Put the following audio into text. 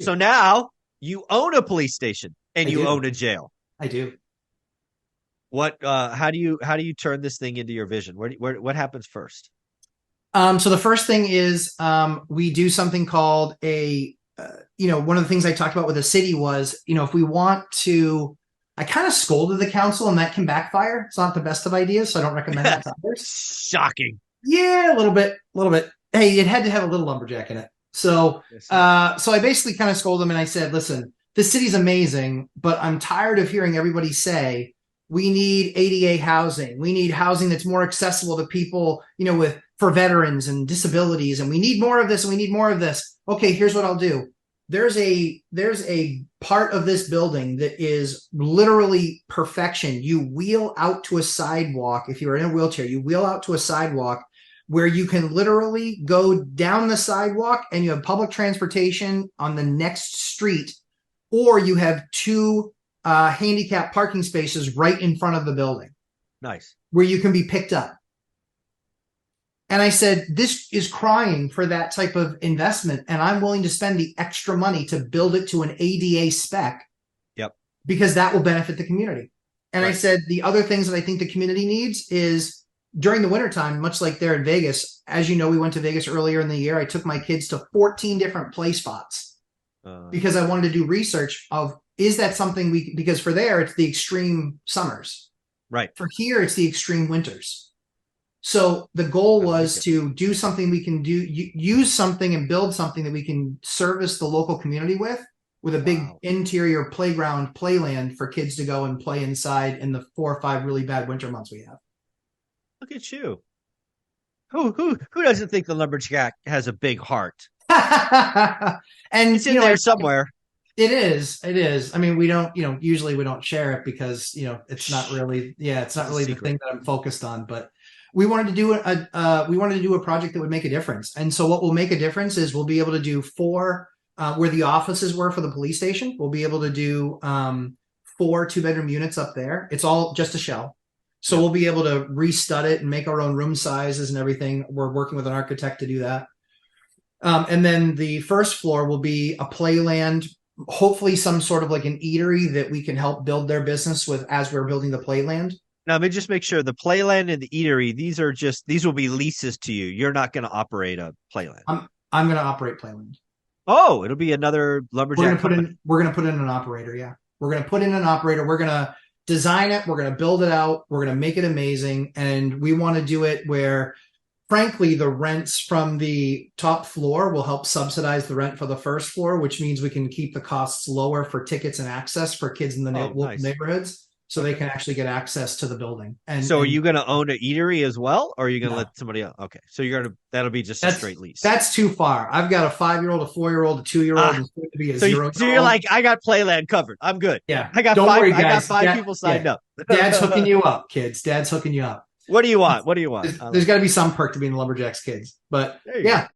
So now you own a police station and I you do. own a jail. I do. What how do you turn this thing into your vision? What happens first? So the first thing is we do something called one of the things I talked about with the city was, if we want to, I kind of scolded the council and that can backfire. It's not the best of ideas, so I don't recommend that to others. Shocking. Yeah, a little bit, a little bit. Hey, it had to have a little lumberjack in it. So, Yes, so I basically kind of scolded them and I said, listen, this city's amazing, but I'm tired of hearing everybody say we need ADA housing. We need housing that's more accessible to people, with for veterans and disabilities, and we need more of this and we need more of this. Okay, here's what I'll do. There's a part of this building that is literally perfection. You wheel out to a sidewalk. If you're in a wheelchair, you wheel out to a sidewalk where you can literally go down the sidewalk and you have public transportation on the next street, or you have two handicap parking spaces right in front of the building nice. where you can be picked up. And I said, this is crying for that type of investment. And I'm willing to spend the extra money to build it to an ADA spec Yep. because that will benefit the community. And I Right. said, the other things that I think the community needs is during the wintertime, much like there in Vegas, as you know, we went to Vegas earlier in the year. I took my kids to 14 different play spots because I wanted to do research of, is that something because for there, it's the extreme summers. Right. For here, it's the extreme winters. So the goal was to do something we can do, use something and build something that we can service the local community with a big interior playground, playland for kids to go and play inside in the 4 or 5 really bad winter months we have. Look at you. Who doesn't think the lumberjack has a big heart? And It's in there somewhere. It is. It is. I mean, we don't, usually we don't share it because, it's not really, it's not really the thing that I'm focused on, but we wanted to do a project that would make a difference. And so what will make a difference is we'll be able to do 4 where the offices were for the police station. We'll be able to do 4 2-bedroom units up there. It's all just a shell. So we'll be able to restud it and make our own room sizes and everything. We're working with an architect to do that. And then the first floor will be a playland, hopefully some sort of like an eatery that we can help build their business with as we're building the playland. Now, let me just make sure the playland and the eatery, these will be leases to you. You're not going to operate a playland. I'm going to operate playland. Oh, it'll be another lumberjack company. We're going to put in an operator. Yeah. We're going to put in an operator. We're going to design it. We're going to build it out. We're going to make it amazing. And we want to do it where, frankly, the rents from the top floor will help subsidize the rent for the first floor, which means we can keep the costs lower for tickets and access for kids in the Nice. neighborhoods. So they can actually get access to the building. So are you going to own an eatery as well, or are you going to No. let somebody else? Okay, so that'll be just a straight lease. That's too far. I've got a 5-year-old, a 4-year-old, a 2-year-old, and soon to be a 0-year-old. So you're like, I got playland covered. I'm good. Yeah. I got Don't 5. worry, I got guys. 5 people signed up. Dad's hooking you up, kids. Dad's hooking you up. What do you want? What do you want? There's got to be some perk to being the Lumberjacks kids, but yeah.